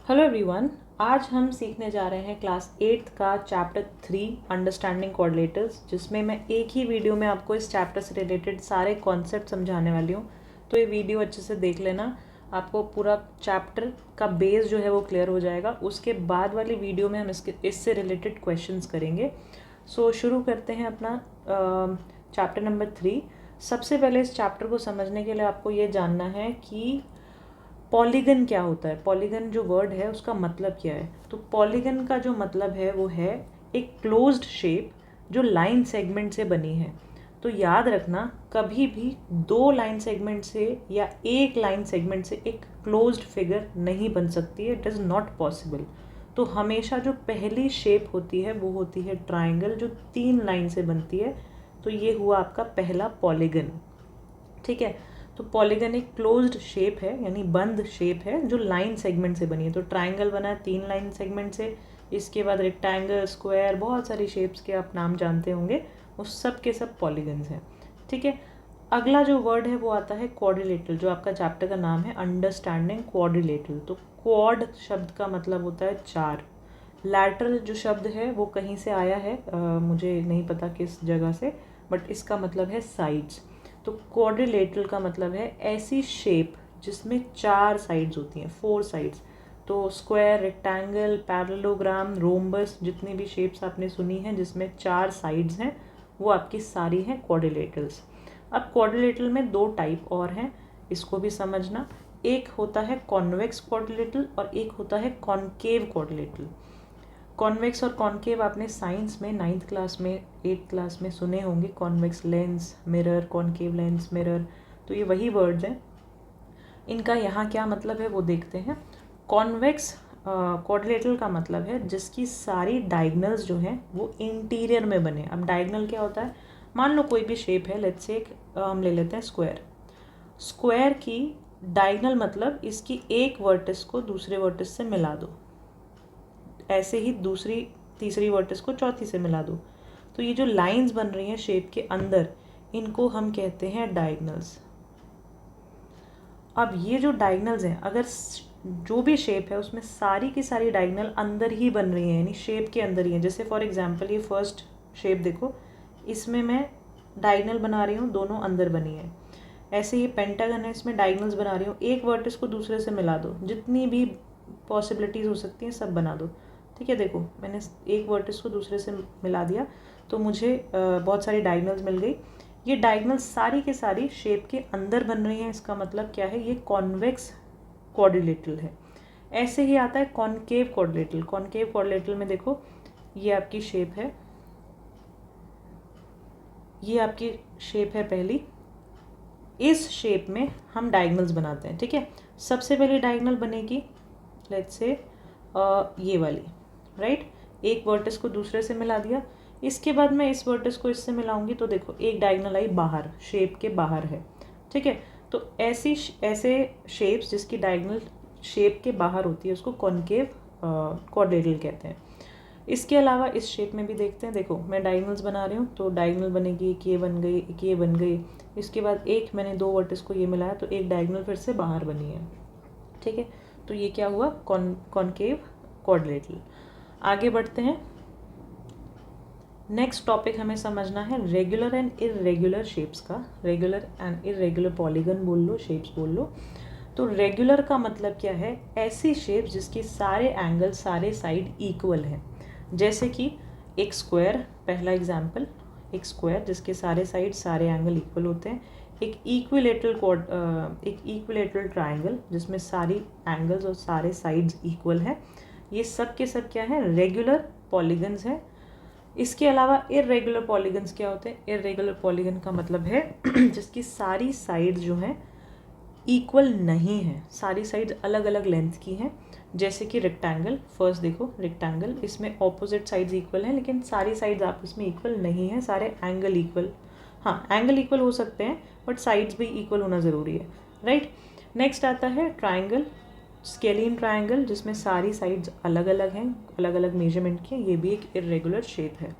Hello everyone. आज हम सीखने जा रहे हैं क्लास 8 का चैप्टर 3 अंडरस्टैंडिंग कोऑर्डिनेटर्स, जिसमें मैं एक ही वीडियो में आपको इस चैप्टर से रिलेटेड सारे कॉन्सेप्ट समझाने वाली हूँ। तो ये वीडियो अच्छे से देख लेना, आपको पूरा चैप्टर का बेस जो है वो क्लियर हो जाएगा। उसके बाद वाली वीडियो में हम इससे रिलेटेड क्वेश्चंस करेंगे। सो शुरू करते हैं अपना चैप्टर नंबर 3। सबसे पहले इस चैप्टर को समझने के लिए आपको ये जानना है कि पॉलीगन क्या होता है। पॉलीगन जो वर्ड है उसका मतलब क्या है। तो पॉलीगन का जो मतलब है वो है एक क्लोज्ड शेप जो लाइन सेगमेंट से बनी है। तो याद रखना, कभी भी दो लाइन सेगमेंट से या एक लाइन सेगमेंट से एक क्लोज्ड फिगर नहीं बन सकती है। It is not possible. तो हमेशा जो पहली शेप होती है वो होती है ट्राइंगल, जो 3 लाइन से बनती है। तो ये हुआ आपका पहला पॉलीगन। ठीक है। तो पॉलीगन एक क्लोज्ड शेप है, यानी बंद शेप है जो लाइन सेगमेंट से बनी है। तो ट्राइंगल बना है 3 लाइन सेगमेंट से। इसके बाद रेक्टेंगल, स्क्वायर, बहुत सारी शेप्स के आप नाम जानते होंगे, वो सब के सब पॉलीगन्स हैं। ठीक है। अगला जो वर्ड है वो आता है क्वाड्रिलेटरल, जो आपका चैप्टर का नाम है अंडरस्टैंडिंग क्वाड्रिलेटरल। तो क्वाड शब्द का मतलब होता है 4। लैटरल जो शब्द है वो कहीं से आया है, मुझे नहीं पता किस जगह से, बट इसका मतलब है साइड्स। तो क्वाड्रिलेटरल का मतलब है ऐसी शेप जिसमें 4 साइड्स होती हैं, 4 साइड्स। तो स्क्वायर, रेक्टेंगल, पैरेललोग्राम, रोम्बस, जितनी भी शेप्स आपने सुनी हैं जिसमें 4 साइड्स हैं, वो आपकी सारी हैं क्वाड्रिलेटरल्स। अब क्वाड्रिलेटरल में 2 टाइप और हैं, इसको भी समझना। एक होता है कॉन्वेक्स क्वाड्रिलेटरल और एक होता है कॉनकेव क्वाड्रिलेटरल। कॉन्वेक्स और कॉनकेव आपने साइंस में 9th क्लास में, 8th क्लास में सुने होंगे। Convex lens, mirror, concave lens, mirror, तो ये वही वर्ड्स हैं। इनका यहाँ क्या मतलब है वो देखते हैं। कॉन्वेक्स क्वाड्रिलेटरल का मतलब है जिसकी सारी डायगनल्स जो हैं वो इंटीरियर में बने। अब डायगनल क्या होता है, मान लो कोई भी शेप है, लेट्स से हम ले लेते हैं स्क्वायर। स्क्वायर की डायगनल मतलब इसकी एक वर्टिस को दूसरे वर्टिस से मिला दो, ऐसे ही दूसरी तीसरी वर्टिस को चौथी से मिला दो। तो ये जो लाइंस बन रही हैं शेप के अंदर, इनको हम कहते हैं डायगनल्स। अब ये जो डायगनल्स हैं, अगर जो भी शेप है उसमें सारी की सारी डायगनल अंदर ही बन रही हैं, यानी शेप के अंदर ही हैं। जैसे फॉर एग्जांपल ये फर्स्ट शेप देखो, इसमें मैं डायगनल बना रही हूँ, दोनों अंदर बनी है। ऐसे ये पेंटागन है, इसमें डायगनल्स बना रही हूँ, एक वर्टिस को दूसरे से मिला दो, जितनी भी पॉसिबिलिटीज़ हो सकती हैं सब बना दो। ठीक है, देखो मैंने एक वर्टिस को दूसरे से मिला दिया तो मुझे बहुत सारी डायगनल्स मिल गई। ये डायगनल्स सारी के सारी शेप के अंदर बन रही हैं। इसका मतलब क्या है, ये कॉन्वेक्स क्वाड्रिलेटरल है। ऐसे ही आता है कॉनकेव क्वाड्रिलेटरल। कॉनकेव क्वाड्रिलेटरल में देखो, ये आपकी शेप है, ये आपकी शेप है पहली। इस शेप में हम डायगनल्स बनाते हैं। ठीक है, सबसे पहले डायगनल बनेगी लेट्स से ये वाली, राइट। एक वर्टिस को दूसरे से मिला दिया, इसके बाद मैं इस वर्टिस को इससे मिलाऊंगी तो देखो एक डायगनल आई बाहर, शेप के बाहर है। ठीक है, तो ऐसे शेप्स जिसकी डायगनल शेप के बाहर होती है उसको कॉनकेव क्वाड्रिलेटरल कहते हैं। इसके अलावा इस शेप में भी देखते हैं, देखो मैं डायगनल्स बना रही हूँ तो डायगनल बनेगी, एक ये बन गई, एक ये बन गई। इसके बाद एक मैंने 2 वर्टिस को ये मिलाया तो एक डायगनल फिर से बाहर बनी है। ठीक है, तो ये क्या हुआ, कॉनकेव क्वाड्रिलेटरल। आगे बढ़ते हैं। नेक्स्ट टॉपिक हमें समझना है रेगुलर एंड इरेगुलर शेप्स का। रेगुलर एंड इरेगुलर पॉलीगन बोल लो, शेप्स बोल लो। तो रेगुलर का मतलब क्या है, ऐसी शेप्स जिसके सारे एंगल, सारे साइड इक्वल हैं। जैसे कि एक स्क्वायर, पहला एग्जाम्पल, एक स्क्वायर जिसके सारे साइड, सारे एंगल इक्वल होते हैं। एक इक्विलेटरल ट्राइंगल जिसमें सारी एंगल्स और सारे साइड्स इक्वल हैं। ये सब के सब क्या है, रेगुलर पॉलीगन्स हैं। इसके अलावा इरेगुलर पॉलीगन्स क्या होते हैं, इरेगुलर पॉलीगन का मतलब है जिसकी सारी साइड्स जो हैं इक्वल नहीं है, सारी साइड्स अलग अलग लेंथ की हैं। जैसे कि रेक्टेंगल, फर्स्ट देखो रेक्टेंगल, इसमें ऑपोजिट साइड्स इक्वल हैं लेकिन सारी साइड्स आपस में इक्वल नहीं है, सारे एंगल इक्वल, हाँ एंगल इक्वल हो सकते हैं बट साइड्स भी इक्वल होना ज़रूरी है, राइट। नेक्स्ट आता है ट्राइंगल, स्केलिन ट्राइंगल, जिसमें सारी साइड्स अलग अलग हैं, अलग अलग मेजरमेंट की, ये भी एक इरेगुलर शेप है।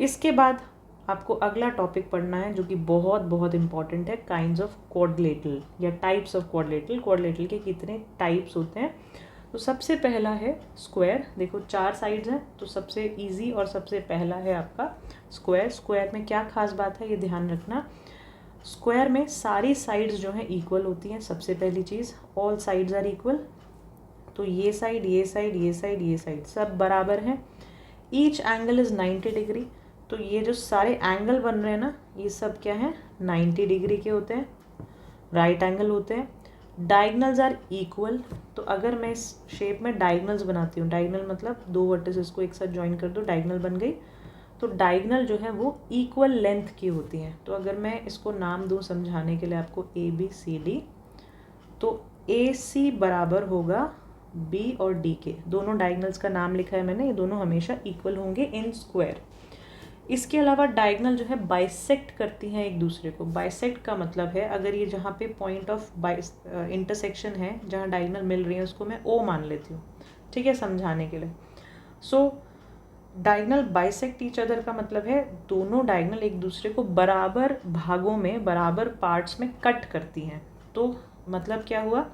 इसके बाद आपको अगला टॉपिक पढ़ना है जो कि बहुत बहुत इंपॉर्टेंट है, काइंड्स ऑफ क्वाड्रिलेटरल या टाइप्स ऑफ क्वाड्रिलेटरल। क्वाड्रिलेटरल के कितने टाइप्स होते हैं, तो सबसे पहला है स्क्वायर। देखो 4 साइड्स हैं, तो सबसे इजी और सबसे पहला है आपका स्क्वायर। स्क्वायर में क्या खास बात है ये ध्यान रखना, स्क्वायर में सारी साइड्स जो हैं इक्वल होती हैं। सबसे पहली चीज़, ऑल साइड्स आर इक्वल। तो ये साइड, ये साइड, ये साइड, ये साइड सब बराबर हैं। Each angle is 90 degree. तो ये जो सारे एंगल बन रहे हैं ना, ये सब क्या है, 90 डिग्री के होते हैं, राइट एंगल होते हैं। Diagonals are equal. तो अगर मैं इस शेप में डायगनल्स बनाती हूँ, डायगनल मतलब 2 वर्टिसेस को एक साथ ज्वाइन कर दो, डायगनल बन गई। तो डायगनल जो है वो इक्वल लेंथ की होती हैं। तो अगर मैं इसको नाम दूँ समझाने के लिए आपको ABCD, तो AC बराबर होगा B और D के। दोनों डायगनल्स का नाम लिखा है मैंने, ये दोनों हमेशा इक्वल होंगे इन स्क्वायर। इसके अलावा डायगनल जो है बाइसेक्ट करती हैं एक दूसरे को। बाइसेक्ट का मतलब है अगर ये जहाँ पे पॉइंट ऑफ इंटरसेक्शन है, जहाँ डायगनल मिल रही है, उसको मैं O मान लेती हूँ, ठीक है, समझाने के लिए। सो डायगनल बाइसेक्ट ईच अदर का मतलब है दोनों डायगनल एक दूसरे को बराबर भागों में, बराबर पार्ट्स में कट करती हैं। तो मतलब क्या हुआ,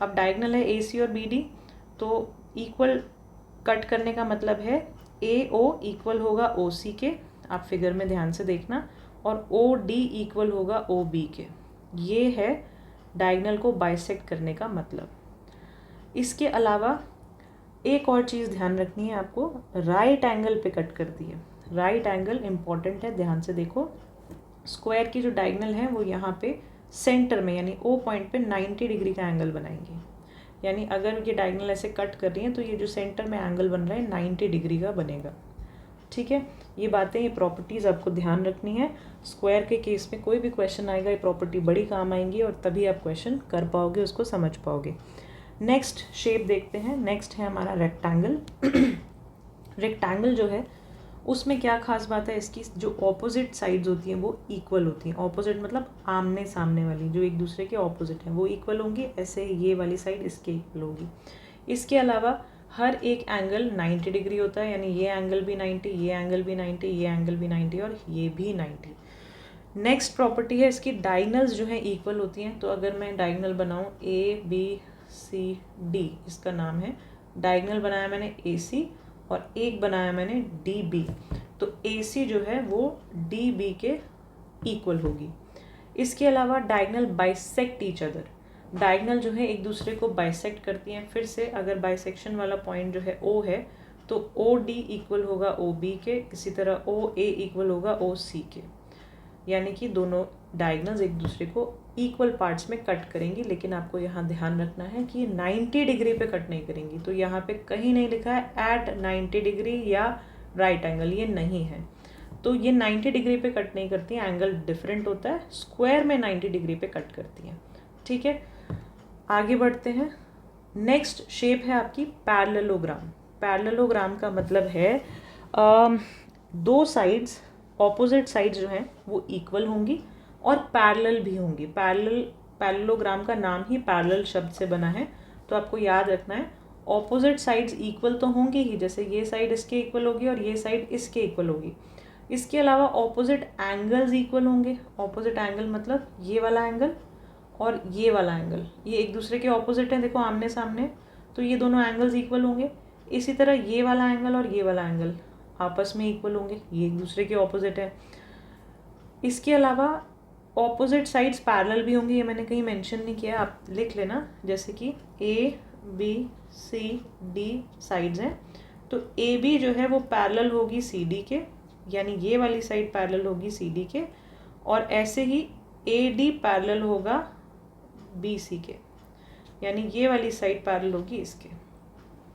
अब डायगनल है AC और BD, तो इक्वल कट करने का मतलब है AO इक्वल होगा OC के, आप फिगर में ध्यान से देखना, और OD इक्वल होगा OB के। ये है डायगनल को बाइसेक्ट करने का मतलब। इसके अलावा एक और चीज़ ध्यान रखनी है आपको, राइट एंगल पे कट करती है। राइट एंगल इम्पॉर्टेंट है, ध्यान से देखो। स्क्वायर की जो डायगनल है वो यहाँ पे सेंटर में यानी O पॉइंट पे 90 डिग्री का एंगल बनाएंगे। यानी अगर ये डायगनल ऐसे कट कर रही हैं तो ये जो सेंटर में एंगल बन रहा है 90 डिग्री का बनेगा, ठीक है। ये बातें, ये प्रॉपर्टीज़ आपको ध्यान रखनी है। स्क्वायर के केस में कोई भी क्वेश्चन आएगा, ये प्रॉपर्टी बड़ी काम आएंगी और तभी आप क्वेश्चन कर पाओगे, उसको समझ पाओगे। नेक्स्ट शेप देखते हैं। नेक्स्ट है हमारा रेक्टेंगल। रेक्टेंगल जो है उसमें क्या खास बात है, इसकी जो ऑपोजिट साइड्स होती हैं वो इक्वल होती हैं। ऑपोजिट मतलब आमने सामने वाली, जो एक दूसरे के ऑपोजिट हैं वो इक्वल होंगी। ऐसे ये वाली साइड इसके इक्वल होगी। इसके अलावा हर एक एंगल 90 डिग्री होता है, यानी ये एंगल भी 90, ये एंगल भी 90, ये एंगल भी 90 और ये भी 90। नेक्स्ट प्रॉपर्टी है इसकी, डायगनल्स जो है इक्वल होती हैं। तो अगर मैं डायगनल बनाऊँ ABCD, इसका नाम है, डायगनल बनाया मैंने AC और एक बनाया मैंने DB, तो AC जो है वो DB के इक्वल होगी। इसके अलावा diagonal bisect each other. Diagonal जो है एक दूसरे को बाइसेक्ट करती हैं। फिर से अगर बाइसेक्शन वाला पॉइंट जो है O है, तो OD इक्वल होगा OB के, इसी तरह OA इक्वल होगा OC के। यानी कि दोनों डायगनल्स एक दूसरे को इक्वल पार्ट्स में कट करेंगी, लेकिन आपको यहाँ ध्यान रखना है कि 90 डिग्री पे कट नहीं करेंगी। तो यहाँ पे कहीं नहीं लिखा है एट 90 डिग्री या राइट एंगल, ये नहीं है। तो ये 90 डिग्री पे कट नहीं करती हैं, एंगल डिफरेंट होता है। स्क्वायर में 90 डिग्री पे कट करती हैं, ठीक है। आगे बढ़ते हैं। नेक्स्ट शेप है आपकी पैरेललोग्राम। पैरेललोग्राम का मतलब है दो साइड्स, ऑपोजिट साइड्स जो हैं वो इक्वल होंगी और पैरेलल भी होंगी। पैरेललोग्राम का नाम ही पैरेलल शब्द से बना है, तो आपको याद रखना है ऑपोजिट साइड्स इक्वल तो होंगी ही, जैसे ये साइड इसके इक्वल होगी और ये साइड इसके इक्वल होगी। इसके अलावा ऑपोजिट एंगल्स इक्वल होंगे। ऑपोजिट एंगल मतलब ये वाला एंगल और ये वाला एंगल, ये एक दूसरे के ऑपोजिट हैं, देखो आमने सामने, तो ये दोनों एंगल्स इक्वल होंगे। इसी तरह ये वाला एंगल और ये वाला एंगल आपस में इक्वल होंगे, ये एक दूसरे के ऑपोजिट है। इसके अलावा ऑपोजिट साइड्स पैरेलल भी होंगे, ये मैंने कहीं मेंशन नहीं किया, आप लिख लेना। जैसे कि ABCD साइड्स हैं, तो AB जो है वो पैरेलल होगी CD के, यानी ये वाली साइड पैरेलल होगी CD के, और ऐसे ही AD पैरेलल होगा BC के, यानी ये वाली साइड पैरेलल होगी इसके,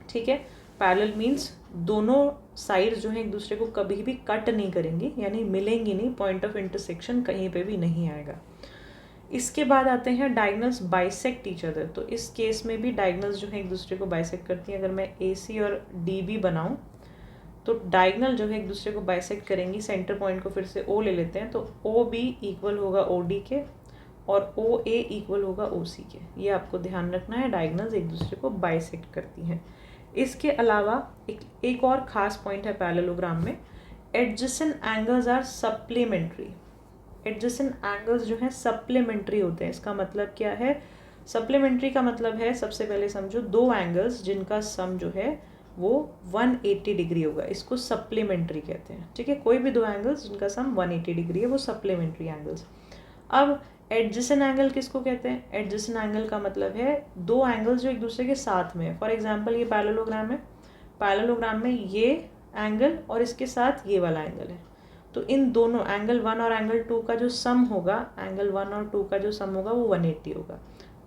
ठीक है। पैरेलल मीन्स दोनों साइड्स जो हैं एक दूसरे को कभी भी कट नहीं करेंगी, यानी मिलेंगी नहीं, पॉइंट ऑफ इंटरसेक्शन कहीं पे भी नहीं आएगा। इसके बाद आते हैं डायगनल्स बाइसेक्ट ईच अदर। तो इस केस में भी डायगनल्स जो है एक दूसरे को बाइसेक्ट करती हैं। अगर मैं AC और DB बनाऊं तो डायगनल जो है एक दूसरे को बाइसेक्ट करेंगी। सेंटर पॉइंट को फिर से O ले लेते हैं, तो OB इक्वल होगा OD के और OA इक्वल होगा OC के। ये आपको ध्यान रखना है, डायगनल्स एक दूसरे को बाइसेक्ट करती हैं। इसके अलावा एक और ख़ास पॉइंट है पैरेललोग्राम में, adjacent angles are supplementary. Adjacent angles जो हैं सप्लीमेंट्री होते हैं। इसका मतलब क्या है, सप्लीमेंट्री का मतलब है, सबसे पहले समझो, दो एंगल्स जिनका सम जो है वो 180 डिग्री होगा, इसको सप्लीमेंट्री कहते हैं। ठीक है, कोई भी दो एंगल्स जिनका सम 180 डिग्री है वो सप्लीमेंट्री एंगल्स। अब एडजेसेंट एंगल किसको कहते हैं? एडजेसेंट एंगल का मतलब है दो एंगल्स जो एक दूसरे के साथ में है। फॉर एग्जांपल ये पैरेललोग्राम है, पैरेललोग्राम में ये एंगल और इसके साथ ये वाला एंगल है, तो इन दोनों एंगल 1 और एंगल 2 का जो सम होगा, एंगल 1 और 2 का जो सम होगा वो 180 होगा।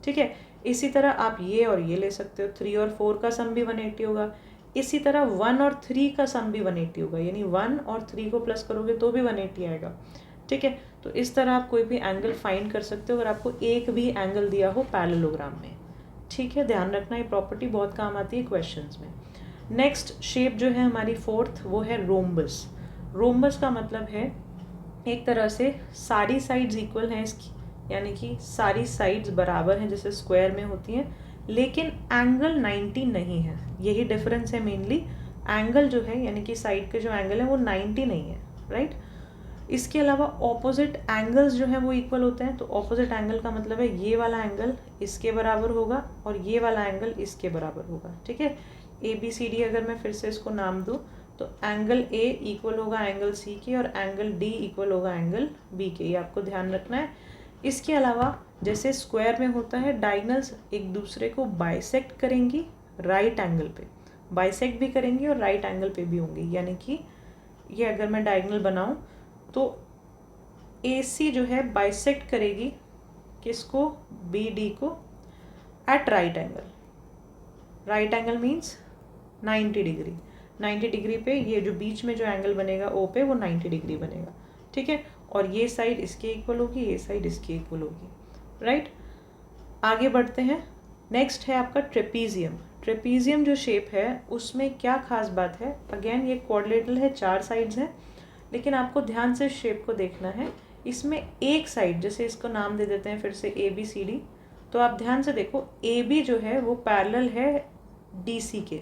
ठीक है, इसी तरह आप ये और ये ले सकते हो, 3 और 4 का सम भी 180 होगा। इसी तरह 1 और 3 का सम भी 180 होगा, यानी 1 और 3 को प्लस करोगे तो भी 180 आएगा। ठीक है, तो इस तरह आप कोई भी एंगल फाइंड कर सकते हो अगर आपको एक भी एंगल दिया हो पैरेललोग्राम में। ठीक है, ध्यान रखना, ये प्रॉपर्टी बहुत काम आती है क्वेश्चंस में। नेक्स्ट शेप जो है हमारी फोर्थ, वो है रोम्बस। रोम्बस का मतलब है एक तरह से सारी साइड्स इक्वल हैं इसकी, यानी कि सारी साइड्स बराबर हैं जैसे स्क्वायर में होती हैं, लेकिन एंगल 90 नहीं है। यही डिफरेंस है मेनली। एंगल जो है यानी कि साइड के जो एंगल है वो 90 नहीं है, राइट। इसके अलावा ऑपोजिट एंगल्स जो हैं वो इक्वल होते हैं। तो ऑपोजिट एंगल का मतलब है ये वाला एंगल इसके बराबर होगा और ये वाला एंगल इसके बराबर होगा। ठीक है, ABCD अगर मैं फिर से इसको नाम दूँ तो एंगल A इक्वल होगा एंगल C के और एंगल D इक्वल होगा एंगल B के, ये आपको ध्यान रखना है। इसके अलावा जैसे स्क्वायर में होता है, डायगोनल्स एक दूसरे को बाइसेक्ट करेंगी राइट एंगल पे, बाइसेक्ट भी करेंगी और राइट एंगल पे भी होंगी। यानी कि ये अगर मैं डायगोनल बनाऊं तो AC जो है बाइसेक्ट करेगी किसको? BD को at right angle. Right angle means 90 degree. 90 degree पे ये जो बीच में जो एंगल बनेगा O पे वो 90 डिग्री बनेगा। ठीक है, और ये साइड इसके इक्वल होगी, ये साइड इसके इक्वल होगी, राइट। आगे बढ़ते हैं। नेक्स्ट है आपका ट्रेपीजियम। ट्रेपीजियम जो शेप है उसमें क्या खास बात है? अगेन ये क्वाड्रिलेटरल है, 4 साइड्स हैं, लेकिन आपको ध्यान से शेप को देखना है। इसमें एक साइड, जैसे इसको नाम दे देते हैं फिर से ABCD, तो आप ध्यान से देखो AB जो है वो पैरेलल है DC के।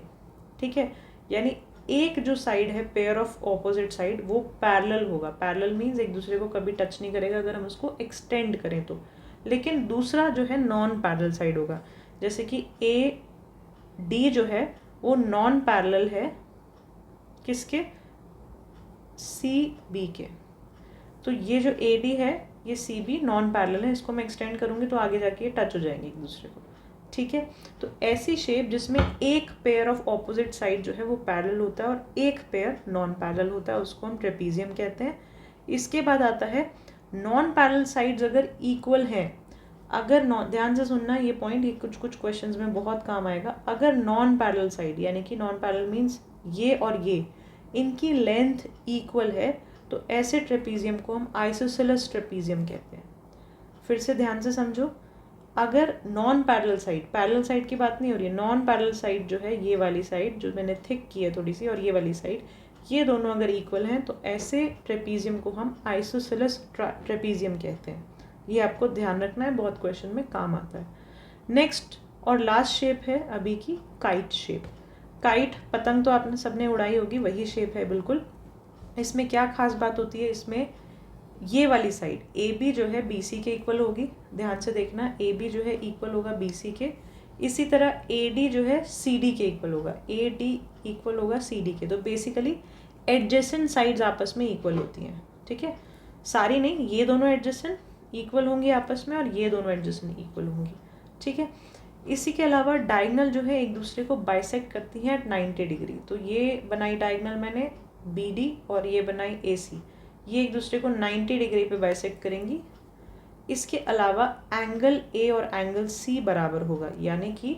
ठीक है, यानी एक जो साइड है पेयर ऑफ ऑपोजिट साइड वो पैरेलल होगा। पैरेलल मीन्स एक दूसरे को कभी टच नहीं करेगा अगर हम उसको एक्सटेंड करें तो। लेकिन दूसरा जो है नॉन पैरेलल साइड होगा, जैसे कि AD जो है वो नॉन पैरेलल है किसके? CB के। तो ये जो AD है ये CB नॉन पैरेलल है, इसको मैं एक्सटेंड करूँगी तो आगे जाके ये टच हो जाएंगे एक दूसरे को। ठीक है, तो ऐसी शेप जिसमें एक पेयर ऑफ ऑपोजिट साइड जो है वो पैरेलल होता है और एक पेयर नॉन पैरेलल होता है, उसको हम ट्रेपीजियम कहते हैं। इसके बाद आता है नॉन पैरेलल साइड्स अगर इक्वल हैं, अगर ध्यान से सुनना ये पॉइंट, ये कुछ क्वेश्चंस में बहुत काम आएगा। अगर नॉन पैरेलल साइड यानी कि नॉन पैरेलल मीन्स ये और ये, इनकी लेंथ इक्वल है तो ऐसे ट्रेपीजियम को हम आइसोसेलेस ट्रेपीजियम कहते हैं। फिर से ध्यान से समझो, अगर non parallel side, parallel side की बात नहीं हो रही है, नॉन पैरेलल साइड जो है ये वाली साइड जो मैंने थिक की है थोड़ी सी और ये वाली साइड, ये दोनों अगर इक्वल हैं तो ऐसे ट्रेपीजियम को हम आइसोसेलेस ट्रेपीजियम कहते हैं। ये आपको ध्यान रखना है, बहुत क्वेश्चन में काम आता है। नेक्स्ट और लास्ट शेप है अभी की काइट शेप। काइट पतंग तो आपने सबने उड़ाई होगी, वही शेप है बिल्कुल। इसमें क्या खास बात होती है? इसमें ये वाली साइड AB जो है BC के इक्वल होगी, ध्यान से देखना, AB जो है इक्वल होगा BC के। इसी तरह AD जो है CD के इक्वल होगा, AD इक्वल होगा CD के। तो बेसिकली एडजेसेंट साइड्स आपस में इक्वल होती हैं। ठीक है, सारी नहीं, ये दोनों एडजेसेंट इक्वल होंगी आपस में और ये दोनों एडजेसेंट इक्वल होंगी। ठीक है, इसी के अलावा डायगोनल जो है एक दूसरे को बाइसेक्ट करती हैं एट 90 डिग्री। तो ये बनाई डायगोनल मैंने BD और ये बनाई AC, ये एक दूसरे को 90 डिग्री पे बाइसेक्ट करेंगी। इसके अलावा एंगल A और एंगल C बराबर होगा, यानी कि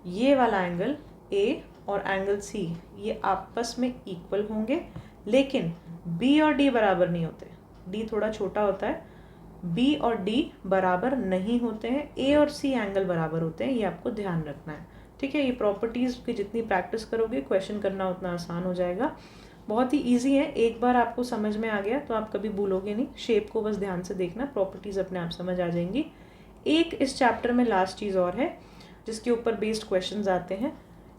ये वाला एंगल A और एंगल C ये आपस में इक्वल होंगे, लेकिन B और D बराबर नहीं होते। D थोड़ा छोटा होता है, B और D बराबर नहीं होते हैं, A और C एंगल बराबर होते हैं, ये आपको ध्यान रखना है। ठीक है, ये प्रॉपर्टीज़ की जितनी प्रैक्टिस करोगे क्वेश्चन करना उतना आसान हो जाएगा। बहुत ही इजी है, एक बार आपको समझ में आ गया तो आप कभी भूलोगे नहीं। शेप को बस ध्यान से देखना, प्रॉपर्टीज़ अपने आप समझ आ जाएंगी। एक इस चैप्टर में लास्ट चीज़ और है जिसके ऊपर बेस्ड क्वेश्चंस आते हैं,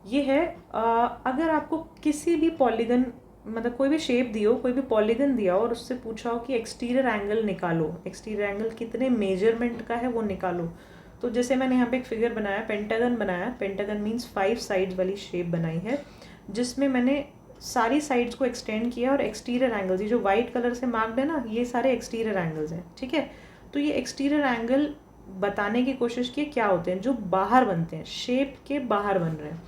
ये है अगर आपको किसी भी पॉलीगन, मतलब कोई भी शेप दी हो, कोई भी पॉलीगन दिया हो और उससे पूछा हो कि एक्सटीरियर एंगल निकालो, एक्सटीरियर एंगल कितने मेजरमेंट का है वो निकालो, तो जैसे मैंने यहाँ पे एक फिगर बनाया, पेंटागन बनाया, पेंटागन मीन्स 5 साइड्स वाली शेप बनाई है, जिसमें मैंने सारी साइड्स को एक्सटेंड किया और एक्सटीरियर एंगल्स, ये जो वाइट कलर से मार्क्ड है ना, ये सारे एक्सटीरियर एंगल्स हैं, ठीक है। तो ये एक्सटीरियर एंगल बताने की कोशिश की क्या होते हैं, जो बाहर बनते हैं, शेप के बाहर बन रहे हैं।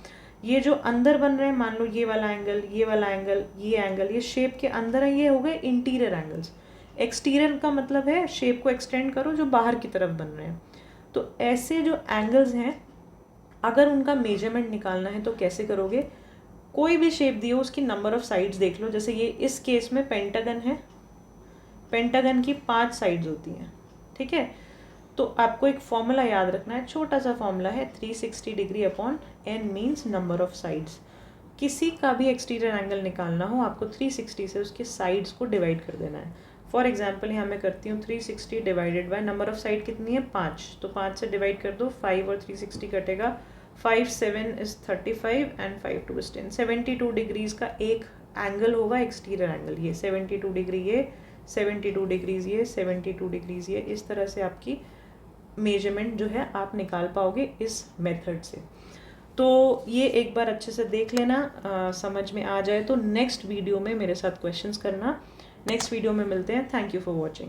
ये जो अंदर बन रहे हैं, मान लो ये वाला एंगल, ये वाला एंगल, ये एंगल, ये शेप के अंदर है, ये हो गए इंटीरियर एंगल्स। एक्सटीरियर का मतलब है शेप को एक्सटेंड करो जो बाहर की तरफ बन रहे हैं। तो ऐसे जो एंगल्स हैं, अगर उनका मेजरमेंट निकालना है तो कैसे करोगे, कोई भी शेप दी हो उसकी नंबर ऑफ साइड्स देख लो। जैसे ये इस केस में पेंटागन है, पेंटागन की 5 साइड्स होती हैं, ठीक है। तो आपको एक फॉर्मूला याद रखना है, छोटा सा फॉर्मूला है, 360 degree upon n means number of sides. किसी का भी एक्सटीरियर एंगल निकालना हो, आपको 360 से उसके साइड्स को डिवाइड कर देना है। फॉर एग्जाम्पल यहाँ मैं करती हूँ 360 divided by number of side कितनी है, 5, तो 5 से डिवाइड कर दो, 5 और 360 कटेगा, 5 7 इज 35 एंड 5 2 इज 10। 72 डिग्रीज का एक एंगल होगा एक्सटीरियर एंगल, ये 72 डिग्री, ये 72 डिग्रीज, ये 72 डिग्रीज, ये इस तरह से आपकी मेजरमेंट जो है आप निकाल पाओगे इस मेथड से। तो ये एक बार अच्छे से देख लेना, समझ में आ जाए तो नेक्स्ट वीडियो में मेरे साथ क्वेश्चंस करना। नेक्स्ट वीडियो में मिलते हैं। Thank you for watching.